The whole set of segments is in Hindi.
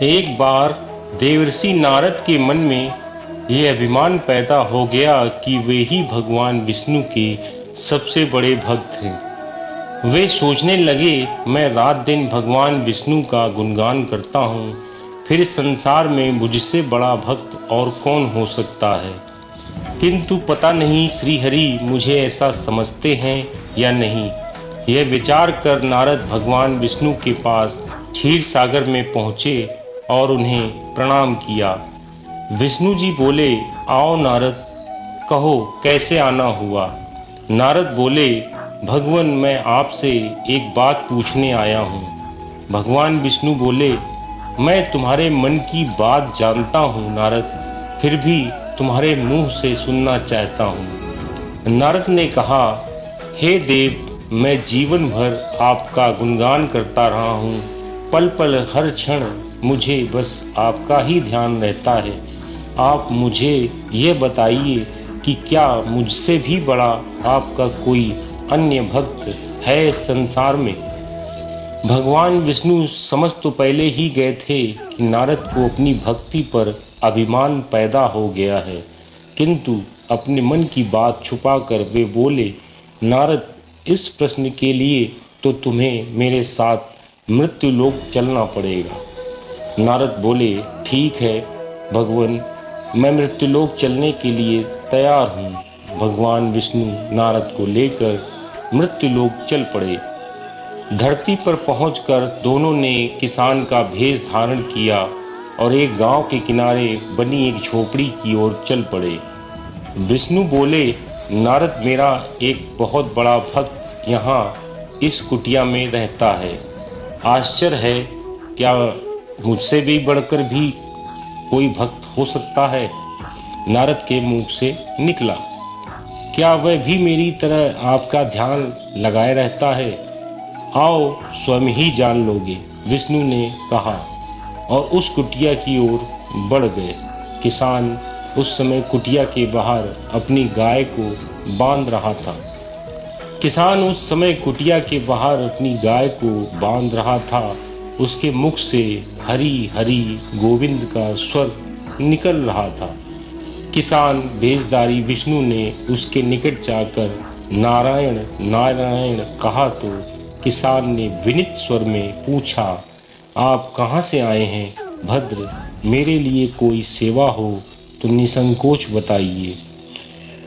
एक बार देवर्षि नारद के मन में यह अभिमान पैदा हो गया कि वे ही भगवान विष्णु के सबसे बड़े भक्त हैं। वे सोचने लगे, मैं रात दिन भगवान विष्णु का गुणगान करता हूँ, फिर संसार में मुझसे बड़ा भक्त और कौन हो सकता है। किंतु पता नहीं श्रीहरि मुझे ऐसा समझते हैं या नहीं। यह विचार कर नारद भगवान विष्णु के पास क्षीर सागर में पहुँचे और उन्हें प्रणाम किया। विष्णु जी बोले, आओ नारद, कहो कैसे आना हुआ। नारद बोले, भगवान मैं आपसे एक बात पूछने आया हूँ। भगवान विष्णु बोले, मैं तुम्हारे मन की बात जानता हूँ नारद, फिर भी तुम्हारे मुंह से सुनना चाहता हूँ। नारद ने कहा, हे देव, मैं जीवन भर आपका गुणगान करता रहा हूँ। पल पल हर क्षण मुझे बस आपका ही ध्यान रहता है। आप मुझे ये बताइए कि क्या मुझसे भी बड़ा आपका कोई अन्य भक्त है संसार में। भगवान विष्णु समझ तो पहले ही गए थे कि नारद को अपनी भक्ति पर अभिमान पैदा हो गया है, किंतु अपने मन की बात छुपाकर वे बोले, नारद, इस प्रश्न के लिए तो तुम्हें मेरे साथ मृत्युलोक चलना पड़ेगा। नारद बोले, ठीक है भगवान, मैं मृत्युलोक चलने के लिए तैयार हूँ। भगवान विष्णु नारद को लेकर मृत्युलोक चल पड़े। धरती पर पहुंचकर दोनों ने किसान का भेष धारण किया और एक गांव के किनारे बनी एक झोपड़ी की ओर चल पड़े। विष्णु बोले, नारद, मेरा एक बहुत बड़ा भक्त यहाँ इस कुटिया में रहता है। आश्चर्य है, क्या मुझसे भी बढ़कर भी कोई भक्त हो सकता है। नारद के मुंह से निकला, क्या वह भी मेरी तरह आपका ध्यान लगाए रहता है। आओ स्वयं ही जान लोगे, विष्णु ने कहा और उस कुटिया की ओर बढ़ गए। किसान उस समय कुटिया के बाहर अपनी गाय को बांध रहा था। किसान उस समय कुटिया के बाहर अपनी गाय को बांध रहा था। उसके मुख से हरि हरि गोविंद का स्वर निकल रहा था। किसान भेषधारी विष्णु ने उसके निकट जाकर नारायण नारायण कहा तो किसान ने विनीत स्वर में पूछा, आप कहाँ से आए हैं भद्र, मेरे लिए कोई सेवा हो तो निसंकोच बताइए।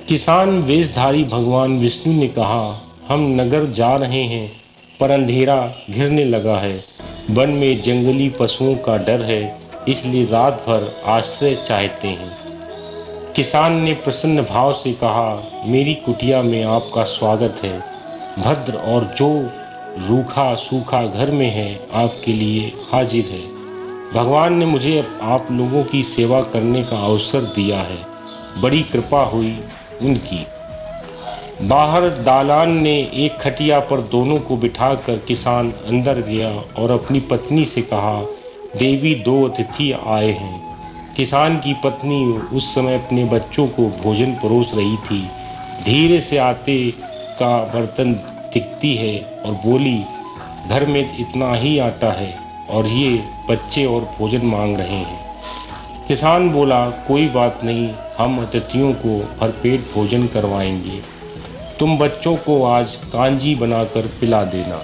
किसान वेशधारी भगवान विष्णु ने कहा, हम नगर जा रहे हैं पर अंधेरा घिरने लगा है। वन में जंगली पशुओं का डर है, इसलिए रात भर आश्रय चाहते हैं। किसान ने प्रसन्न भाव से कहा, मेरी कुटिया में आपका स्वागत है भद्र, और जो रूखा सूखा घर में है आपके लिए हाजिर है। भगवान ने मुझे आप लोगों की सेवा करने का अवसर दिया है, बड़ी कृपा हुई उनकी। बाहर दालान ने एक खटिया पर दोनों को बिठाकर किसान अंदर गया और अपनी पत्नी से कहा, देवी, दो अतिथि आए हैं। किसान की पत्नी उस समय अपने बच्चों को भोजन परोस रही थी। धीरे से आटे का बर्तन दिखती है और बोली, घर में इतना ही आटा है और ये बच्चे और भोजन मांग रहे हैं। किसान बोला, कोई बात नहीं, हम अतिथियों को भरपेट भोजन करवाएंगे। तुम बच्चों को आज कांजी बनाकर पिला देना।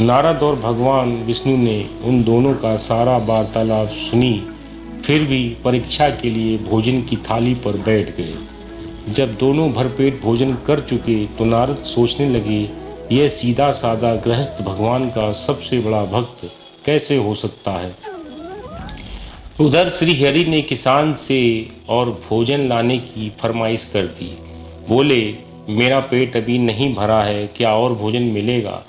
नारद और भगवान विष्णु ने उन दोनों का सारा वार्तालाप सुनी, फिर भी परीक्षा के लिए भोजन की थाली पर बैठ गए। जब दोनों भरपेट भोजन कर चुके तो नारद सोचने लगे, यह सीधा साधा गृहस्थ भगवान का सबसे बड़ा भक्त कैसे हो सकता है। उधर श्री हरि ने किसान से और भोजन लाने की फरमाइश कर दी। बोले, मेरा पेट अभी नहीं भरा है, क्या और भोजन मिलेगा।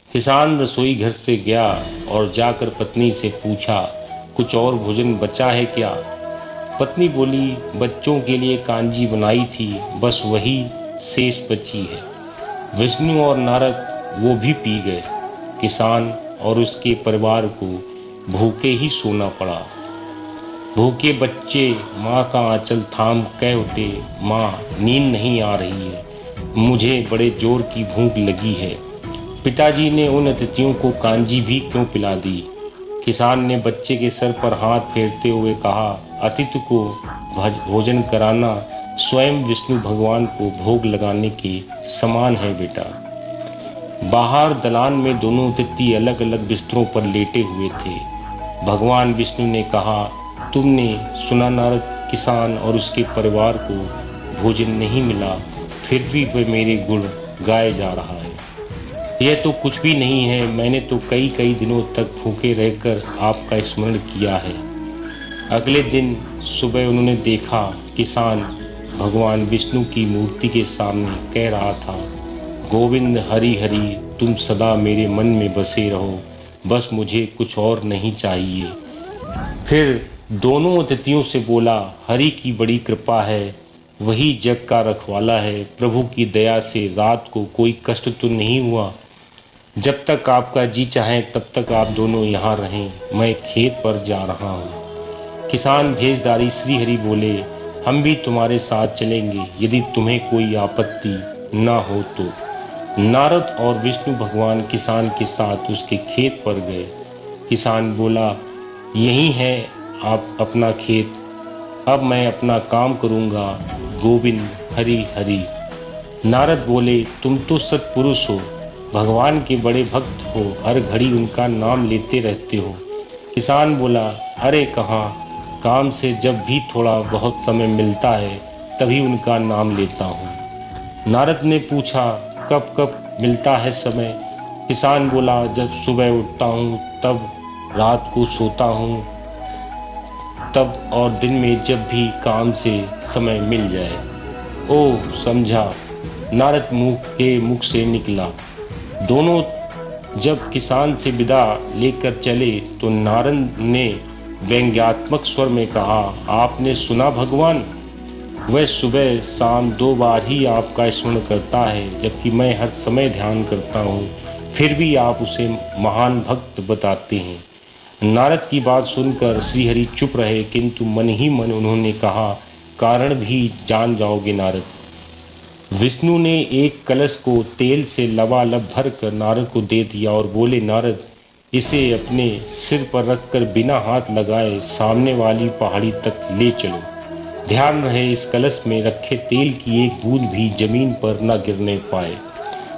किसान रसोई घर से गया और जाकर पत्नी से पूछा, कुछ और भोजन बचा है क्या। पत्नी बोली, बच्चों के लिए कांजी बनाई थी, बस वही शेष बची है। विष्णु और नारद वो भी पी गए। किसान और उसके परिवार को भूखे ही सोना पड़ा। भूखे बच्चे माँ का आंचल थाम कह उठे, माँ, नींद नहीं आ रही है, मुझे बड़े जोर की भूख लगी है। पिताजी ने उन अतिथियों को कांजी भी क्यों पिला दी। किसान ने बच्चे के सर पर हाथ फेरते हुए कहा, अतिथि को भोजन कराना स्वयं विष्णु भगवान को भोग लगाने के समान है बेटा। बाहर दलान में दोनों अतिथि अलग अलग बिस्तरों पर लेटे हुए थे। भगवान विष्णु ने कहा, तुमने सुना नारद, किसान और उसके परिवार को भोजन नहीं मिला, फिर भी वह मेरे गुण गाए जा रहा है। यह तो कुछ भी नहीं है, मैंने तो कई कई दिनों तक भूखे रहकर आपका स्मरण किया है। अगले दिन सुबह उन्होंने देखा, किसान भगवान विष्णु की मूर्ति के सामने कह रहा था, गोविंद हरि हरि, तुम सदा मेरे मन में बसे रहो, बस मुझे कुछ और नहीं चाहिए। फिर दोनों अतिथियों से बोला, हरि की बड़ी कृपा है, वही जग का रखवाला है, प्रभु की दया से रात को कोई कष्ट तो नहीं हुआ। जब तक आपका जी चाहे तब तक आप दोनों यहाँ रहें, मैं खेत पर जा रहा हूँ। किसान भेषधारी श्री हरि बोले, हम भी तुम्हारे साथ चलेंगे यदि तुम्हें कोई आपत्ति ना हो तो। नारद और विष्णु भगवान किसान के साथ उसके खेत पर गए। किसान बोला, यही है आप अपना खेत, अब मैं अपना काम करूँगा, गोविंद हरि हरि। नारद बोले, तुम तो सत्पुरुष हो, भगवान के बड़े भक्त हो, हर घड़ी उनका नाम लेते रहते हो। किसान बोला, अरे कहाँ, काम से जब भी थोड़ा बहुत समय मिलता है तभी उनका नाम लेता हूँ। नारद ने पूछा, कब कब मिलता है समय? किसान बोला, जब सुबह उठता हूँ तब, रात को सोता हूँ तब, और दिन में जब भी काम से समय मिल जाए। ओह समझा, नारद मुख से निकला। दोनों जब किसान से विदा लेकर चले तो नारद ने व्यंग्यात्मक स्वर में कहा, आपने सुना भगवान, वह सुबह शाम 2 बार ही आपका स्मरण करता है, जबकि मैं हर समय ध्यान करता हूँ, फिर भी आप उसे महान भक्त बताते हैं। नारद की बात सुनकर श्रीहरि चुप रहे, किंतु मन ही मन उन्होंने कहा, कारण भी जान जाओगे नारद। विष्णु ने एक कलश को तेल से लबालब भर कर नारद को दे दिया और बोले, नारद, इसे अपने सिर पर रखकर बिना हाथ लगाए सामने वाली पहाड़ी तक ले चलो। ध्यान रहे इस कलश में रखे तेल की एक बूंद भी जमीन पर न गिरने पाए।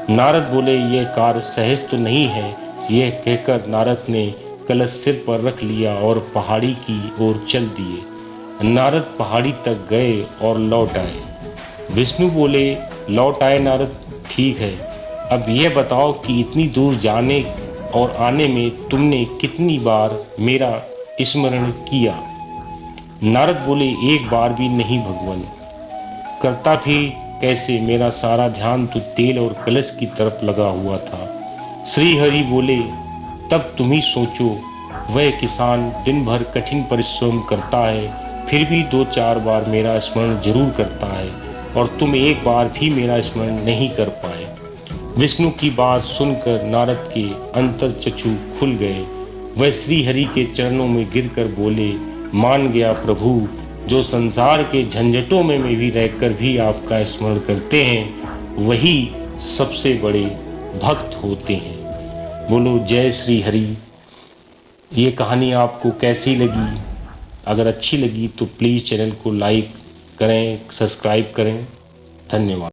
नारद बोले, यह कार्य सहज तो नहीं है। यह कहकर नारद ने कलश सिर पर रख लिया और पहाड़ी की ओर चल दिए। नारद पहाड़ी तक गए और लौट आए। विष्णु बोले, लौट आए नारद, ठीक है, अब यह बताओ कि इतनी दूर जाने और आने में तुमने कितनी बार मेरा स्मरण किया? नारद बोले, एक बार भी नहीं भगवान। करता भी कैसे, मेरा सारा ध्यान तो तेल और कलश की तरफ लगा हुआ था। श्री हरि बोले, तब तुम ही सोचो, वह किसान दिन भर कठिन परिश्रम करता है, फिर भी 2-4 बार मेरा स्मरण जरूर करता है, और तुम एक बार भी मेरा स्मरण नहीं कर पाए। विष्णु की बात सुनकर नारद के अंतर्चक्षु खुल गए। वह श्री हरि के चरणों में गिरकर बोले, मान गया प्रभु, जो संसार के झंझटों में भी रहकर भी आपका स्मरण करते हैं, वही सबसे बड़े भक्त होते हैं। बोलो जय श्री हरि। ये कहानी आपको कैसी लगी? अगर अच्छी लगी तो प्लीज़ चैनल को लाइक करें, सब्सक्राइब करें। धन्यवाद।